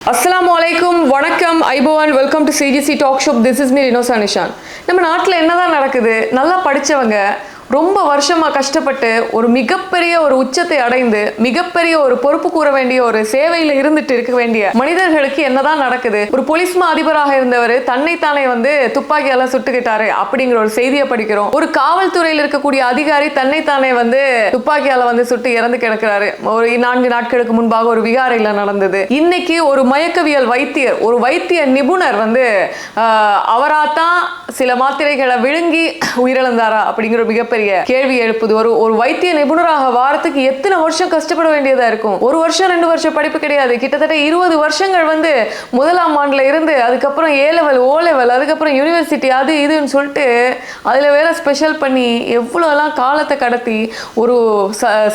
Assalamualaikum, வணக்கம், ஐபோவன், welcome to CGC talk shop. This is me Rinosa Nishan. நம்ம நாட்டில் என்னதான் நடக்குது? நல்லா படித்தவங்க ரொம்ப வருஷமாக கஷ்டப்பட்டு ஒரு மிகப்பெரிய ஒரு உச்சத்தை அடைந்து மிகப்பெரிய ஒரு பொறுப்பு கூற வேண்டிய ஒரு சேவையில் இருந்துட்டு இருக்க வேண்டிய மனிதர்களுக்கு என்னதான் நடக்குது? ஒரு போலீஸ்மா அதிபராக இருந்தவர் தன்னைத்தானே துப்பாக்கியால சுட்டுக்கிட்டாரு அப்படிங்கிற ஒரு செய்தியை படிக்கிறோம். ஒரு காவல்துறையில் இருக்கக்கூடிய அதிகாரி தன்னைத்தானே துப்பாக்கியால சுட்டு இறந்து கிடக்கிறாரு. ஒரு 4 நாட்களுக்கு முன்பாக ஒரு விகாரையில் நடந்தது. இன்னைக்கு ஒரு மயக்கவியல் வைத்தியர், ஒரு வைத்திய நிபுணர் அவராத்தான் சில மாத்திரைகளை விழுங்கி உயிரிழந்தாரா அப்படிங்கிற மிகப்பெரிய கேள்வி எழுப்புது. ஒரு வைத்திய நிபுணராக வாரத்துக்கு எத்தனை வருஷம் கஷ்டப்பட வேண்டியதா இருக்கும்? 1 வருஷம் 2 வருஷம் படிப்பு கிடையாது, கிட்டத்தட்ட 20 வருஷங்கள் முதலாம் ஆண்டுல இருந்து அதுக்கப்புறம் A level, O level, அதுக்கப்புறம் யூனிவர்சிட்டி, அது இதுன்னு சொல்லிட்டு அதுல வேற ஸ்பெஷல் பண்ணி எவ்வளோலாம் காலத்தை கடத்தி ஒரு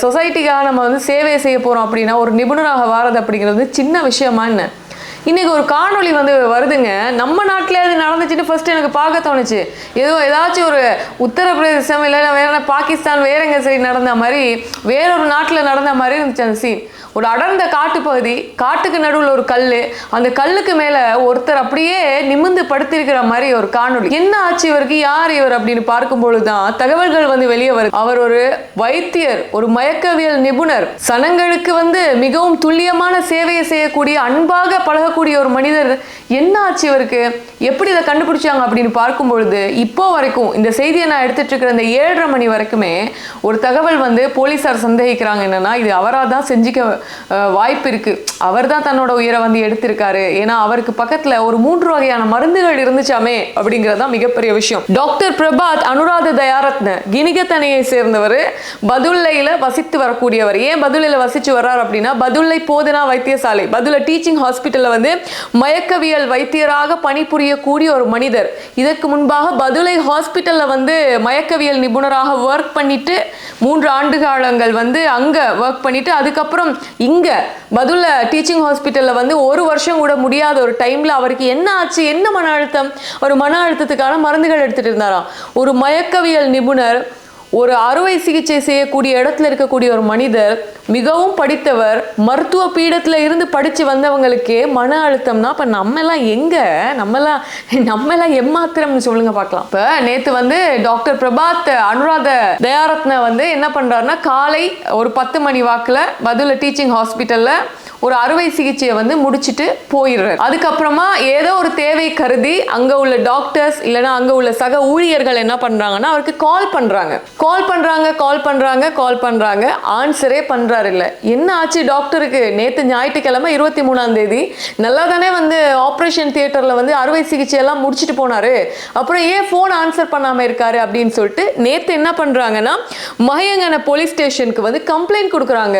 சொசைட்டிக்காக நம்ம சேவை செய்ய போறோம் அப்படின்னா ஒரு நிபுணராக வாரது அப்படிங்கிறது சின்ன விஷயமா என்ன? இன்னைக்கு ஒரு காணொளி வருதுங்க. நம்ம நாட்டிலே அது நடந்துச்சுன்னு ஃபர்ஸ்ட் எனக்கு பார்க்க தோணுச்சு. ஏதாச்சும் ஒரு உத்தரப்பிரதேசம் இல்லை வேற பாகிஸ்தான் வேற எங்க சைடு நடந்த மாதிரி, வேறொரு நாட்டில் நடந்த மாதிரி இருந்துச்சு அந்த சீன். ஒரு அடர்ந்த காட்டு பகுதி, காட்டுக்கு நடுவில் ஒரு கல், அந்த கல்லுக்கு மேல ஒருத்தர் அப்படியே நிமிர்ந்து படுத்திருக்கிற மாதிரி ஒரு காணொளி. என்ன ஆச்சு இவருக்கு, யார் இவர் அப்படின்னு பார்க்கும் பொழுதுதான் தகவல்கள் வெளியே வருது. அவர் ஒரு வைத்தியர், ஒரு மயக்கவியல் நிபுணர், சனங்களுக்கு மிகவும் துல்லியமான சேவையை செய்யக்கூடிய, அன்பாக பழகக்கூடிய ஒரு மனிதர். என்ன ஆச்சு இவருக்கு, எப்படி இதை கண்டுபிடிச்சாங்க அப்படின்னு பார்க்கும் பொழுது இப்போ வரைக்கும் இந்த செய்தியை நான் எடுத்துட்டு இருக்கிற இந்த 7:30 மணி வரைக்குமே ஒரு தகவல் போலீசார் சந்தேகிக்கிறாங்க. என்னன்னா இது அவராக தான் செஞ்சுக்க வாய்ப்பு இருக்கு, அவர் தான் தன்னோட உயிரை எடுத்திருக்காரு. ஏன்னா அவருக்கு பக்கத்துல ஒரு 3 வகையான மருந்துகள் இருந்துச்சாமே அப்படிங்கறதுதான் மிகப்பெரிய விஷயம். டாக்டர் பிரபாத் அனுராத தயாரத்ன கினிகத்தனையை சேர்ந்தவர், பதுல்லையில வசித்து வரக்கூடியவர். ஏன் பதுல்லையில வசிச்சு வர்றார் அப்படின்னா, பதுல்லை போதனா வைத்தியசாலை, பதுல்லை டீச்சிங் ஹாஸ்பிட்டல்ல மயக்கவியல் வைத்தியராக பணிபுரியக்கூடிய ஒரு மனிதர். இதற்கு முன்பாக பதுலை ஹாஸ்பிட்டல்ல மயக்கவியல் நிபுணராக ஒர்க் பண்ணிட்டு 3 ஆண்டு காலங்கள் அங்க ஒர்க் பண்ணிட்டு அதுக்கப்புறம் இங்க பதுல்ல டீச்சிங் ஹாஸ்பிட்டல்ல 1 வருஷம் கூட முடியாத ஒரு டைம்ல அவருக்கு என்ன ஆச்சு, என்ன மன அழுத்தம், ஒரு மன அழுத்தத்துக்கான மருந்துகள் எடுத்துட்டு இருந்தாராம். ஒரு மயக்கவியல் நிபுணர், ஒரு அறுவை சிகிச்சை செய்யக்கூடிய இடத்துல இருக்கக்கூடிய ஒரு மனிதர், மிகவும் படித்தவர், மருத்துவ பீடத்துல இருந்து படிச்சு வந்தவங்களுக்கே மன அழுத்தம்னா இப்ப நம்ம எல்லாம் எம்மாத்திரம்னு சொல்லுங்க பார்க்கலாம். இப்ப நேத்து டாக்டர் பிரபாத் அனுராத தயாரத்ன என்ன பண்றாருன்னா, காலை ஒரு 10 மணி வாக்குல பதுல்ல டீச்சிங் ஹாஸ்பிட்டல்ல ஒரு அறுவை சிகிச்சையை முடிச்சுட்டு போயிடுறாரு. அதுக்கப்புறமா ஏதோ ஒரு தேவை கருதி அங்க உள்ள டாக்டர்ஸ் இல்லைன்னா அங்க உள்ள சக ஊழியர்கள் என்ன பண்றாங்கன்னா அவருக்கு கால் பண்றாங்க, ஆன்சரே பண்றாரு இல்ல. என்ன ஆச்சு டாக்டருக்கு? நேத்து ஞாயிற்றுக்கிழமை 23ஆம் தேதி நல்லா தானே ஆபரேஷன் தியேட்டர்ல அறுவை சிகிச்சை எல்லாம் முடிச்சுட்டு போனாரு, அப்புறம் ஏன் போன் ஆன்சர் பண்ணாம இருக்காரு அப்படின்னு சொல்லிட்டு நேத்து என்ன பண்றாங்கன்னா மஹியங்கன போலீஸ் ஸ்டேஷனுக்கு கம்ப்ளைண்ட் கொடுக்குறாங்க.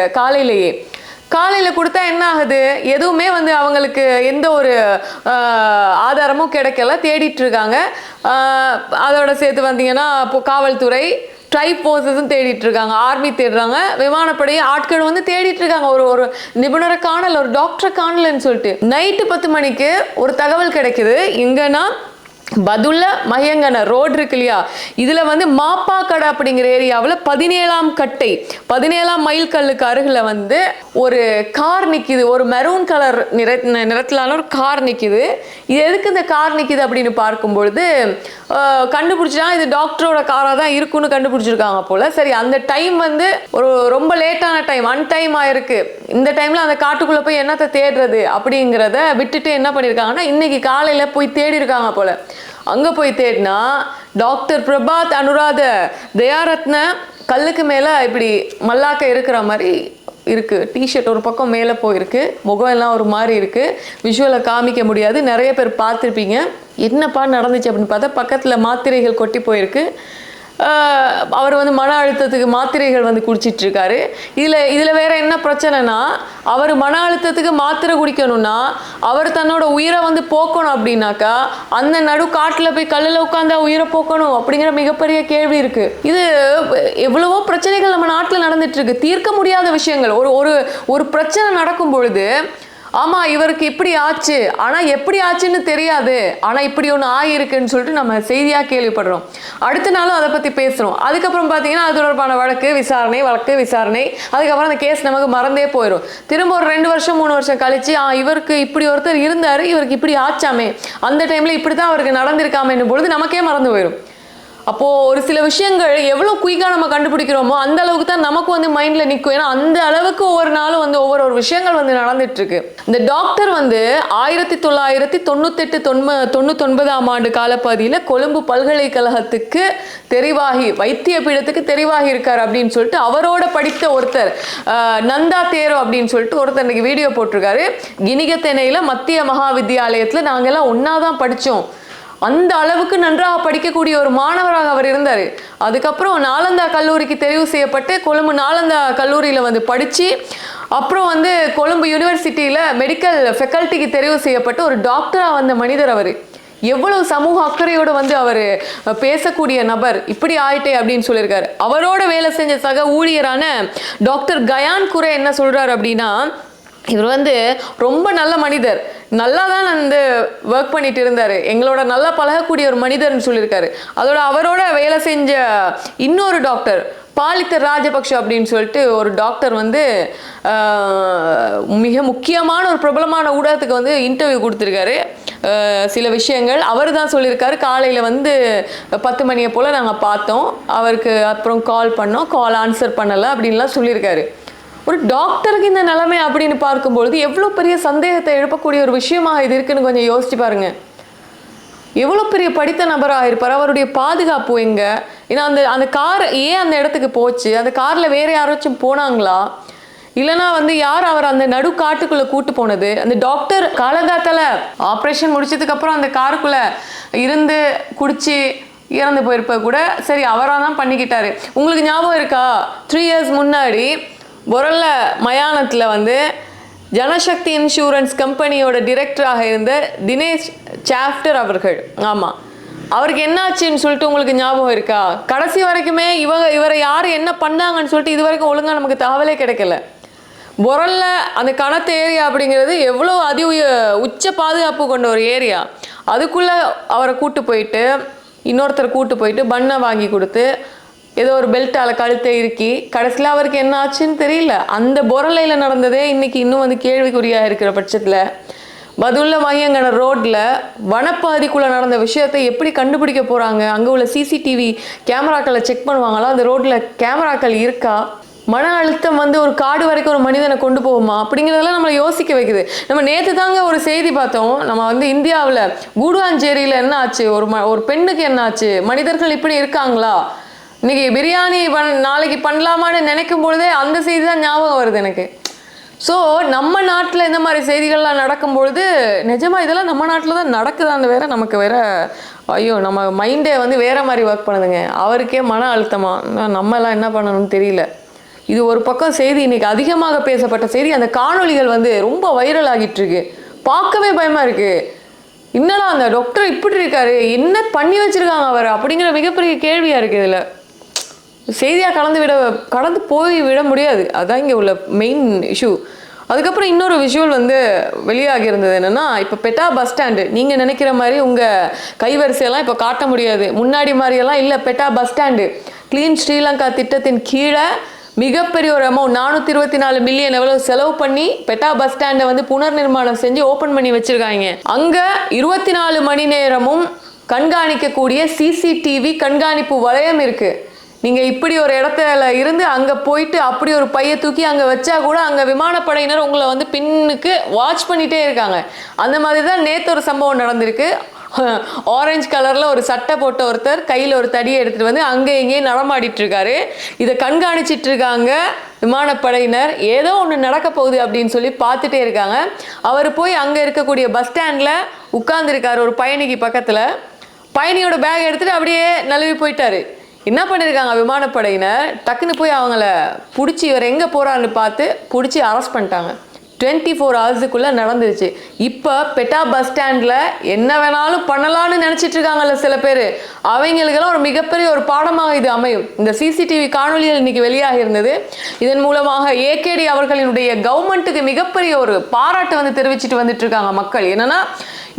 காலையில கொடுத்தா என்ன ஆகுது, எதுவுமே அவங்களுக்கு எந்த ஒரு ஆதாரமும் கிடைக்கல, தேடிட்டு இருக்காங்க. அதோட சேர்த்து வந்தீங்கன்னா காவல்துறை, ட்ரைப் போர்சஸும் தேடிட்டு இருக்காங்க, ஆர்மி தேடுறாங்க, விமானப்படை ஆட்கள் தேடிட்டு இருக்காங்க. ஒரு நிபுணரை காணல, ஒரு டாக்டரை காணலன்னு சொல்லிட்டு நைட்டு 10 மணிக்கு ஒரு தகவல் கிடைக்குது. இங்கன்னா பதுல்ல மஹியங்கன ரோடு இருக்கு இல்லையா, இதுல மாப்பா கடை அப்படிங்கிற ஏரியாவில் 17ஆம் கட்டை 17ஆம் மைல் கல்லுக்கு அருகில் ஒரு கார் நிக்குது. ஒரு மெரூன் கலர் நிறத்திலான ஒரு கார் நிக்குது. இது எதுக்கு இந்த கார் நிக்குது அப்படின்னு பார்க்கும்பொழுது கண்டுபிடிச்சா இது டாக்டரோட காராக தான் இருக்குன்னு கண்டுபிடிச்சிருக்காங்க போல. சரி, அந்த டைம் ஒரு ரொம்ப லேட்டான டைம், அன்டைம் ஆயிருக்கு. இந்த டைம்ல அந்த காட்டுக்குள்ள போய் என்னத்தை தேடுறது அப்படிங்கிறத விட்டுட்டு என்ன பண்ணிருக்காங்கன்னா இன்னைக்கு காலையில போய் தேடி இருக்காங்க போல. அங்க போய் தேடினா டாக்டர் பிரபாத் அனுராத தயாரத்ன கல்லுக்கு மேல இப்படி மல்லாக்க இருக்கிற மாதிரி இருக்கு. டிஷர்ட் ஒரு பக்கம் மேலே போயிருக்கு, முகம் எல்லாம் ஒரு மாதிரி இருக்கு, விஷுவலை காமிக்க முடியாது. நிறைய பேர் பார்த்துருப்பீங்க. என்னப்பா நடந்துச்சு அப்படின்னு பார்த்தா பக்கத்தில் மாத்திரைகள் கொட்டி போயிருக்கு. அவர் மன அழுத்தத்துக்கு மாத்திரைகள் குடிச்சிட்டு இருக்காரு. இதுல வேற என்ன பிரச்சனைனா, அவர் மன அழுத்தத்துக்கு மாத்திரை குடிக்கணும்னா அவர் தன்னோட உயிரை போக்கணும் அப்படின்னாக்கா அந்த நடு காட்டுல போய் கல்லுல உட்காந்தா உயிரை போக்கணும் அப்படிங்கிற மிகப்பெரிய கேள்வி இருக்கு. இது எவ்வளவோ பிரச்சனைகள் நம்ம நாட்டுல நடந்துட்டு இருக்கு, தீர்க்க முடியாத விஷயங்கள். ஒரு பிரச்சனை நடக்கும் பொழுது ஆமா இவருக்கு இப்படி ஆச்சு, ஆனா எப்படி ஆச்சுன்னு தெரியாது, ஆனா இப்படி ஒன்று ஆகிருக்குன்னு சொல்லிட்டு நம்ம செய்தியா கேள்விப்படுறோம். அடுத்த நாளும் அதை பத்தி பேசுறோம். அதுக்கப்புறம் பாத்தீங்கன்னா அது தொடர்பான வழக்கு விசாரணை, அதுக்கப்புறம் அந்த கேஸ் நமக்கு மறந்தே போயிடும். திரும்ப ஒரு 2 வருஷம் 3 வருஷம் கழிச்சு இவருக்கு இப்படி ஒருத்தர் இருந்தாரு, இவருக்கு இப்படி ஆச்சாமே, அந்த டைம்ல இப்படிதான் அவருக்கு நடந்திருக்காமேன்னு பொழுது நமக்கே மறந்து போயிடும். அப்போ ஒரு சில விஷயங்கள் எவ்வளவு குயிக்கா நம்ம கண்டுபிடிக்கிறோமோ அந்த அளவுக்கு தான் நமக்கு வந்து மைண்ட்ல நிற்கும். ஏன்னா அந்த அளவுக்கு ஒவ்வொரு நாளும் வந்து ஒவ்வொரு விஷயங்கள் வந்து நடந்துட்டு இருக்கு. இந்த டாக்டர் வந்து 1998-99ஆம் ஆண்டு காலப்பகுதியில் கொழும்பு பல்கலைக்கழகத்துக்கு தெரிவாகி வைத்திய பீடத்துக்கு தெரிவாகி இருக்காரு அப்படின்னு சொல்லிட்டு அவரோட படித்த ஒருத்தர் நந்தா தேரோ அப்படின்னு சொல்லிட்டு ஒருத்தர் இன்னைக்கு வீடியோ போட்டிருக்காரு. கினிகத்தெனையில மத்திய மகா வித்தியாலயத்துல நாங்கெல்லாம் ஒன்னாதான் படிச்சோம், அந்த அளவுக்கு நன்றாக படிக்கக்கூடிய ஒரு மாணவராக அவர் இருந்தார். அதுக்கப்புறம் நாலந்தா கல்லூரிக்கு தெரிவு செய்யப்பட்டு கொழும்பு நாலந்தா கல்லூரியில் வந்து படித்து அப்புறம் வந்து கொழும்பு யூனிவர்சிட்டியில் மெடிக்கல் ஃபெக்கல்ட்டிக்கு தெரிவு செய்யப்பட்டு ஒரு டாக்டராக வந்த மனிதர் அவர். எவ்வளவு சமூக அக்கறையோடு வந்து அவர் பேசக்கூடிய நபர். இப்படி ஆயிட்டே அப்படின்னு சொல்லியிருக்காரு. அவரோட வேலை செஞ்ச சக ஊழியரான டாக்டர் கயான் குரே என்ன சொல்றாரு அப்படின்னா, இவர் வந்து ரொம்ப நல்ல மனிதர், நல்லா தான் வந்து ஒர்க் பண்ணிட்டு இருந்தார், எங்களோட நல்லா பழகக்கூடிய ஒரு மனிதர்னு சொல்லியிருக்காரு. அதோட அவரோட வேலை செஞ்ச இன்னொரு டாக்டர் பாலித்த ராஜபக்ஷ அப்படின்னு சொல்லிட்டு ஒரு டாக்டர் வந்து மிக முக்கியமான ஒரு பிரபலமான ஊடகத்துக்கு வந்து இன்டர்வியூ கொடுத்துருக்காரு. சில விஷயங்கள் அவர் தான் சொல்லியிருக்காரு. காலையில் வந்து 10 மணியை போல் நாங்கள் பார்த்தோம், அவருக்கு அப்புறம் கால் பண்ணோம், கால் ஆன்சர் பண்ணலை அப்படின்லாம் சொல்லியிருக்காரு. ஒரு டாக்டருக்கு இந்த நிலைமை அப்படின்னு பார்க்கும்பொழுது எவ்வளோ பெரிய சந்தேகத்தை எழுப்பக்கூடிய ஒரு விஷயமாக இது இருக்குன்னு கொஞ்சம் யோசிச்சு பாருங்க. எவ்வளோ பெரிய படித்த நபராக இருப்பார், அவருடைய பாதுகாப்பு எங்க? ஏன்னா அந்த கார் ஏன் அந்த இடத்துக்கு போச்சு, அந்த காரில் வேற யாராச்சும் போனாங்களா, இல்லைனா வந்து யார் அவர் அந்த நடு காட்டுக்குள்ளே கூட்டு போனது? அந்த டாக்டர் காலங்காத்தால ஆப்ரேஷன் முடிச்சதுக்கு அப்புறம் அந்த காருக்குள்ளே இருந்து குடிச்சு இறந்து போயிருப்ப கூட சரி, அவராக தான் பண்ணிக்கிட்டாரு. உங்களுக்கு ஞாபகம் இருக்கா, 3 years முன்னாடி பொரல்ல மயானத்தில் வந்து ஜனசக்தி இன்சூரன்ஸ் கம்பெனியோட டிரெக்டராக இருந்த தினேஷ் சாப்டர் அவர்கள், ஆமாம், அவருக்கு என்னாச்சுன்னு சொல்லிட்டு உங்களுக்கு ஞாபகம் இருக்கா? கடைசி வரைக்குமே இவரை யார் என்ன பண்ணாங்கன்னு சொல்லிட்டு இது வரைக்கும் ஒழுங்காக நமக்கு தகவலே கிடைக்கல. பொரல்ல அந்த கணத்து ஏரியா அப்படிங்கிறது எவ்வளோ உச்ச பாதுகாப்பு கொண்ட ஒரு ஏரியா. அதுக்குள்ளே அவரை கூட்டு போயிட்டு இன்னொருத்தர் கூட்டு போயிட்டு பண்ணை வாங்கி கொடுத்து ஏதோ ஒரு பெல்ட்டால் கழுத்தை இறுக்கி கடைசியில் அவருக்கு என்ன ஆச்சுன்னு தெரியல. அந்த பொரலையில் நடந்ததே இன்னைக்கு இன்னும் வந்து கேள்விக்குறியாக இருக்கிற பட்சத்தில் பதுல்ல மகியங்கன ரோட்டில் வனப்பகுதிக்குள்ளே நடந்த விஷயத்தை எப்படி கண்டுபிடிக்க போகிறாங்க? அங்கே உள்ள சிசிடிவி கேமராக்களை செக் பண்ணுவாங்களா? அந்த ரோட்டில் கேமராக்கள் இருக்கா? மன அழுத்தம் வந்து ஒரு காடு வரைக்கும் ஒரு மனிதனை கொண்டு போகுமா அப்படிங்கிறதெல்லாம் நம்மளை யோசிக்க வைக்குது. நம்ம நேற்று தாங்க ஒரு செய்தி பார்த்தோம், நம்ம வந்து இந்தியாவில் கூடுவாஞ்சேரியில் என்ன ஆச்சு, ஒரு பெண்ணுக்கு என்ன ஆச்சு, மனிதர்கள் இப்படி இருக்காங்களா, இன்னைக்கு பிரியாணி நாளைக்கு பண்ணலாமான்னு நினைக்கும் பொழுதே அந்த செய்தி தான் ஞாபகம் வருது எனக்கு. ஸோ நம்ம நாட்டில் இந்த மாதிரி செய்திகள்லாம் நடக்கும்பொழுது நிஜமாக இதெல்லாம் நம்ம நாட்டில் தான் நடக்குதான்னு வேற நமக்கு வேற ஐயோ, நம்ம மைண்டே வந்து வேற மாதிரி ஒர்க் பண்ணுதுங்க. அவருக்கே மன அழுத்தமா, நம்ம எல்லாம் என்ன பண்ணணும்னு தெரியல. இது ஒரு பக்கம் செய்தி, இன்னைக்கு அதிகமாக பேசப்பட்ட செய்தி. அந்த காணொலிகள் வந்து ரொம்ப வைரல் ஆகிட்டு இருக்கு, பார்க்கவே பயமா இருக்கு. என்னடா அந்த டாக்டர் இப்படி இருக்காரு, என்ன பண்ணி வச்சிருக்காங்க அவர் அப்படிங்கிற மிகப்பெரிய கேள்வியா இருக்கு. இதில் செய்தியாக கடந்து போய் விட முடியாது. அதுதான் இங்கே உள்ள மெயின் இஷ்யூ. அதுக்கப்புறம் இன்னொரு விஷுவல் வந்து வெளியாகி இருந்தது என்னென்னா, இப்போ பெட்டா பஸ் ஸ்டாண்டு நீங்கள் நினைக்கிற மாதிரி உங்கள் கைவரிசையெல்லாம் இப்போ காட்ட முடியாது, முன்னாடி மாதிரியெல்லாம் இல்லை. பெட்டா பஸ் ஸ்டாண்டு கிளீன் ஸ்ரீலங்கா திட்டத்தின் கீழே மிகப்பெரிய ஒரு அமௌண்ட் 424 மில்லியன் எவ்வளோ செலவு பண்ணி பெட்டா பஸ் ஸ்டாண்டை வந்து புனர் நிர்மாணம் செஞ்சு ஓப்பன் பண்ணி வச்சுருக்காங்க. அங்கே 24 மணி நேரமும் கண்காணிக்கக்கூடிய சிசிடிவி கண்காணிப்பு வளையம் இருக்குது. நீங்கள் இப்படி ஒரு இடத்துல இருந்து அங்கே போயிட்டு அப்படி ஒரு பையை தூக்கி அங்கே வச்சா கூட அங்கே விமானப்படையினர் உங்களை வந்து பின்னுக்கு வாட்ச் பண்ணிகிட்டே இருக்காங்க. அந்த மாதிரி தான் நேற்று ஒரு சம்பவம் நடந்திருக்கு. ஆரஞ்சு கலரில் ஒரு சட்டை போட்ட ஒருத்தர் கையில் ஒரு தடியை எடுத்துகிட்டு வந்து அங்கே இங்கேயும் நடமாடிட்டு இருக்காரு. இதை கண்காணிச்சிட்டு இருக்காங்க விமானப்படையினர். ஏதோ ஒன்று நடக்க போகுது அப்படின்னு சொல்லி பார்த்துட்டே இருக்காங்க. அவர் போய் அங்கே இருக்கக்கூடிய பஸ் ஸ்டாண்டில் உட்கார்ந்துருக்காரு ஒரு பயணிக்கு பக்கத்தில். பயணியோட பேக் எடுத்துகிட்டு அப்படியே நழுவி போயிட்டாரு. என்ன பண்ணியிருக்காங்க விமானப்படையினர், டக்குன்னு போய் அவங்கள பிடிச்சி இவர் எங்கே போகிறான்னு பார்த்து பிடிச்சி அரெஸ்ட் பண்ணிட்டாங்க. 24 ஹவர்ஸுக்குள்ளே நடந்துருச்சு. இப்போ பெட்டா பஸ் ஸ்டாண்டில் என்ன வேணாலும் பண்ணலான்னு நினச்சிட்டு இருக்காங்கல்ல சில பேர், அவங்களுக்கெல்லாம் ஒரு மிகப்பெரிய ஒரு பாடமாக இது அமையும். இந்த சிசிடிவி காணொலிகள் இன்னைக்கு வெளியாக இருந்தது. இதன் மூலமாக ஏகேடி அவர்களினுடைய கவர்மெண்ட்டுக்கு மிகப்பெரிய ஒரு பாராட்டு வந்து தெரிவிச்சுட்டு வந்துட்டு இருக்காங்க மக்கள். என்னன்னா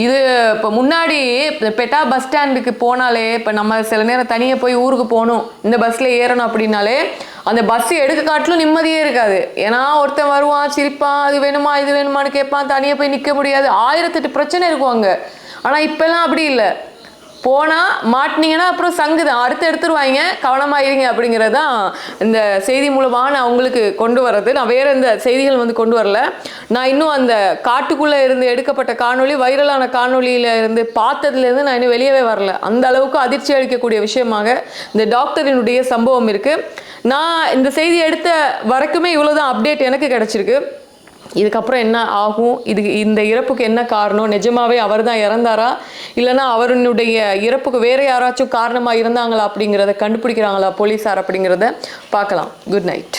இது இப்போ முன்னாடி பெட்டா பஸ் ஸ்டாண்டுக்கு போனாலே, இப்போ நம்ம சில நேரம் தனியாக போய் ஊருக்கு போகணும், இந்த பஸ்ஸில் ஏறணும் அப்படின்னாலே அந்த பஸ் எடுக்க காட்டிலும் நிம்மதியே இருக்காது. ஏன்னா ஒருத்தன் வருவான், சிரிப்பான், அது வேணுமா இது வேணுமான்னு கேட்பான், தனியாக போய் நிற்க முடியாது, 1008 பிரச்சனை இருக்கும் அங்கே. ஆனால் இப்போல்லாம் அப்படி இல்லை. போனால் மாட்டினீங்கன்னா அப்புறம் சங்குதான், அடுத்து எடுத்துருவாங்க, கவனமாக இருங்க அப்படிங்கிறது தான் இந்த செய்தி மூலமாக நான் உங்களுக்கு கொண்டு வர்றது. நான் வேறு எந்த செய்திகள் வந்து கொண்டு வரல. நான் இன்னும் அந்த காட்டுக்குள்ளே இருந்து எடுக்கப்பட்ட காணொலி, வைரலான காணொலியில் இருந்து பார்த்ததுலேருந்து நான் இன்னும் வெளியவே வரல. அந்த அளவுக்கு அதிர்ச்சி அளிக்கக்கூடிய விஷயமாக இந்த டாக்டரினுடைய சம்பவம் இருக்குது. நான் இந்த செய்தி எடுத்த வரைக்குமே இவ்வளோதான் அப்டேட் எனக்கு கிடச்சிருக்கு. இதுக்கப்புறம் என்ன ஆகும், இந்த இறப்புக்கு என்ன காரணம், நிஜமாவே அவர் தான் இறந்தாரா இல்லைன்னா அவருடைய இறப்புக்கு வேற யாராச்சும் காரணமாக இருந்தாங்களா அப்படிங்கிறத கண்டுபிடிக்கிறாங்களா போலீஸார் அப்படிங்கிறத பார்க்கலாம். Good night.